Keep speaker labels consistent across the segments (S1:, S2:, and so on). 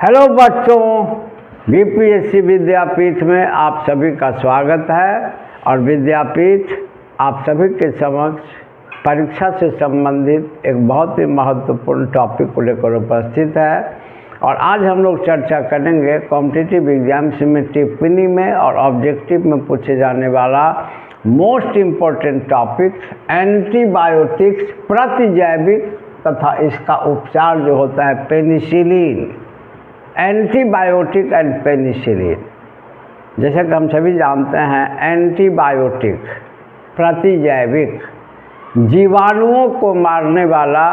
S1: Hello बच्चों, BPSC विद्यापीठ में आप सभी का स्वागत है। और विद्यापीठ आप सभी के समक्ष परीक्षा से संबंधित एक बहुत ही महत्वपूर्ण टॉपिक को लेकर उपस्थित है। और आज हम लोग चर्चा करेंगे कॉम्पिटिटिव एग्जाम्स में टिप्पणी में और ऑब्जेक्टिव में पूछे जाने वाला मोस्ट इम्पोर्टेंट टॉपिक एंटीबायोटिक्स, प्रतिजैविक तथा इसका उपचार जो होता है पेनिसिलिन। एंटीबायोटिक एंड पेनिसिलिन, जैसे कि हम सभी जानते हैं एंटीबायोटिक प्रतिजैविक जीवाणुओं को मारने वाला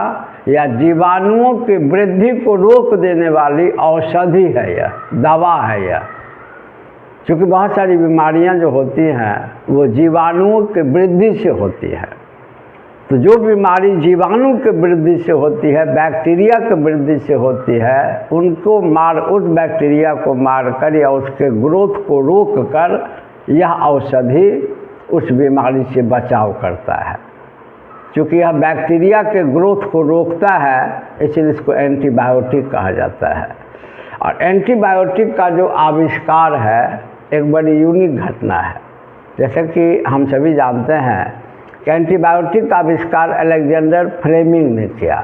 S1: या जीवाणुओं की वृद्धि को रोक देने वाली औषधि है, यह दवा है। यह क्योंकि बहुत सारी बीमारियां जो होती हैं वो जीवाणुओं की वृद्धि से होती है। तो जो बीमारी जीवाणु के वृद्धि से होती है, बैक्टीरिया के वृद्धि से होती है, उनको उस बैक्टीरिया को मारकर या उसके ग्रोथ को रोक कर यह औषधि उस बीमारी से बचाव करता है। क्योंकि यह बैक्टीरिया के ग्रोथ को रोकता है, इसलिए इसको एंटीबायोटिक कहा जाता है। और एंटीबायोटिक का जो आविष्कार है एक बड़ी यूनिक घटना है। जैसे कि हम सभी जानते हैं कि एंटीबायोटिक का आविष्कार अलेक्जेंडर फ्लेमिंग ने किया।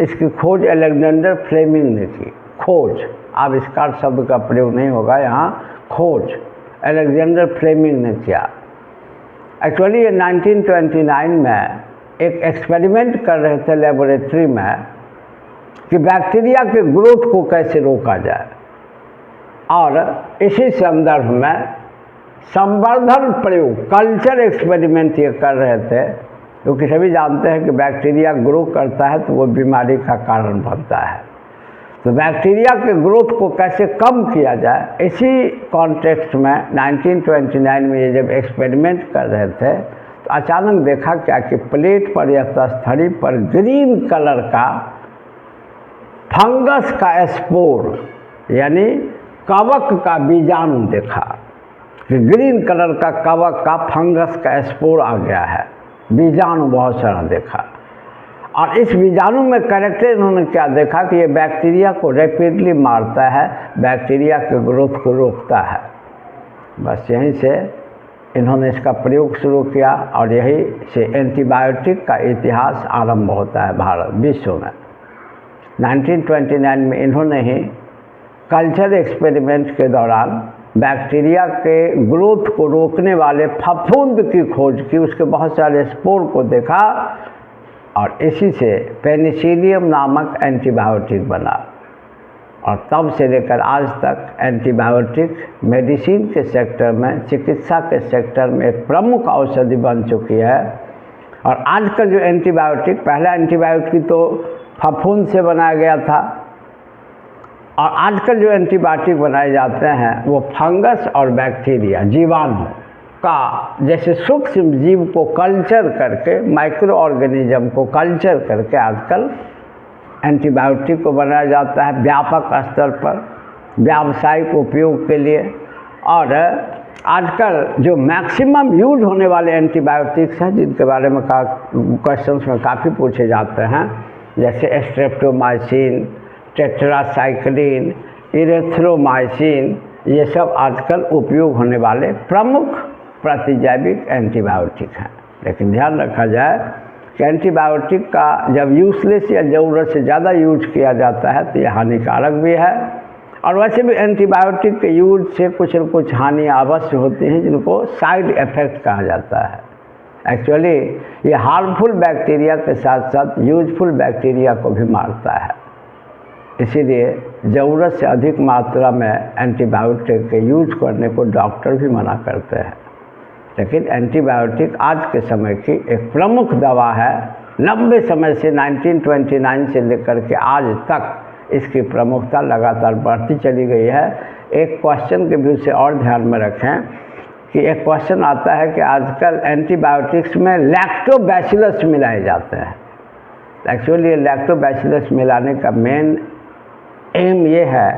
S1: इसकी खोज अलेक्जेंडर फ्लेमिंग ने की। खोज, आविष्कार शब्द का प्रयोग नहीं होगा यहाँ, खोज अलेक्जेंडर फ्लेमिंग ने किया। एक्चुअली ये 1929 में एक एक्सपेरिमेंट कर रहे थे लेबोरेटरी में कि बैक्टीरिया के ग्रोथ को कैसे रोका जाए। और इसी संदर्भ में संवर्धन प्रयोग, कल्चर एक्सपेरिमेंट ये कर रहे थे। क्योंकि सभी जानते हैं कि बैक्टीरिया ग्रो करता है तो वो बीमारी का कारण बनता है। तो बैक्टीरिया के ग्रोथ को कैसे कम किया जाए, इसी कॉन्टेक्स्ट में 1929 में ये जब एक्सपेरिमेंट कर रहे थे तो अचानक देखा क्या कि प्लेट पर या तस्तरी पर ग्रीन कलर का फंगस का स्पोर यानी कवक का बीजाणु देखा कि ग्रीन कलर का कवक का फंगस का स्पोर आ गया है। बीजाणु बहुत सारा देखा। और इस बीजाणु में कैरेक्टर इन्होंने क्या देखा कि ये बैक्टीरिया को रैपिडली मारता है, बैक्टीरिया के ग्रोथ को रोकता है। बस यहीं से इन्होंने इसका प्रयोग शुरू किया और यही से एंटीबायोटिक का इतिहास आरंभ होता है भारत विश्व में। 1929 में इन्होंने ही कल्चर एक्सपेरिमेंट के दौरान बैक्टीरिया के ग्रोथ को रोकने वाले फफूंद की खोज की, उसके बहुत सारे स्पोर को देखा और इसी से पेनिसिलियम नामक एंटीबायोटिक बना। और तब से लेकर आज तक एंटीबायोटिक मेडिसिन के सेक्टर में, चिकित्सा के सेक्टर में एक प्रमुख औषधि बन चुकी है। और आजकल जो एंटीबायोटिक, पहला एंटीबायोटिक तो फफूंद से बनाया गया था और आजकल जो एंटीबायोटिक बनाए जाते हैं वो फंगस और बैक्टीरिया, जीवाणु का, जैसे सूक्ष्म जीव को कल्चर करके, माइक्रो ऑर्गेनिज्म को कल्चर करके आजकल एंटीबायोटिक को बनाया जाता है व्यापक स्तर पर व्यावसायिक उपयोग के लिए। और आजकल जो मैक्सिमम यूज होने वाले एंटीबायोटिक्स हैं जिनके बारे में क्वेश्चंस में काफ़ी पूछे जाते हैं, जैसे स्ट्रेप्टोमाइसिन, टेट्रासाइक्लिन, इरेथ्रोमाइसिन, ये सब आजकल उपयोग होने वाले प्रमुख प्रतिजैविक एंटीबायोटिक हैं। लेकिन ध्यान रखा जाए कि एंटीबायोटिक का जब यूजलेस या ज़रूरत से ज़्यादा यूज किया जाता है तो यह हानिकारक भी है। और वैसे भी एंटीबायोटिक के यूज से कुछ न कुछ हानि अवश्य होती हैं जिनको साइड इफ़ेक्ट कहा जाता है। एक्चुअली ये हार्मफुल बैक्टीरिया के साथ साथ यूजफुल बैक्टीरिया को भी मारता है। इसीलिए ज़रूरत से अधिक मात्रा में एंटीबायोटिक के यूज करने को डॉक्टर भी मना करते हैं। लेकिन एंटीबायोटिक आज के समय की एक प्रमुख दवा है। लंबे समय से 1929 से लेकर के आज तक इसकी प्रमुखता लगातार बढ़ती चली गई है। एक क्वेश्चन के व्यू से और ध्यान में रखें कि एक क्वेश्चन आता है कि आजकल एंटीबायोटिक्स में लैक्टोबैसिलस मिलाए जाते हैं। एक्चुअली ये लैक्टोबैसिलस मिलाने का मेन एम ये है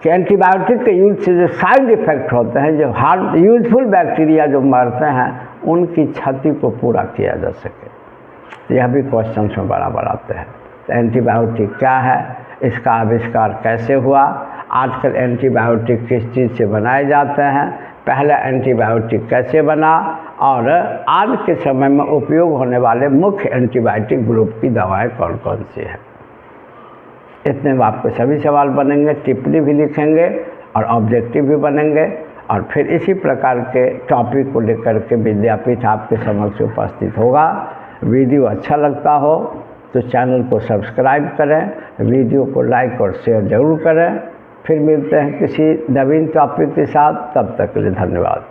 S1: कि एंटीबायोटिक के यूज से जो साइड इफ़ेक्ट होते हैं, जो यूजफुल बैक्टीरिया जो मरते हैं, उनकी क्षति को पूरा किया जा सके। यह भी क्वेश्चन में बराबर आते हैं। तो एंटीबायोटिक क्या है, इसका आविष्कार कैसे हुआ, आजकल एंटीबायोटिक किस चीज़ से बनाए जाते हैं, पहले एंटीबायोटिक कैसे बना, और आज के समय में उपयोग होने वाले मुख्य एंटीबायोटिक ग्रुप की दवाएं कौन कौन सी हैं। इतने में आपके सभी सवाल बनेंगे, टिप्पणी भी लिखेंगे और ऑब्जेक्टिव भी बनेंगे, और फिर इसी प्रकार के टॉपिक को लेकर के विद्यापीठ आपके समक्ष उपस्थित होगा। वीडियो अच्छा लगता हो तो चैनल को सब्सक्राइब करें, वीडियो को लाइक और शेयर ज़रूर करें। फिर मिलते हैं किसी नवीन टॉपिक के साथ, तब तक के लिए धन्यवाद।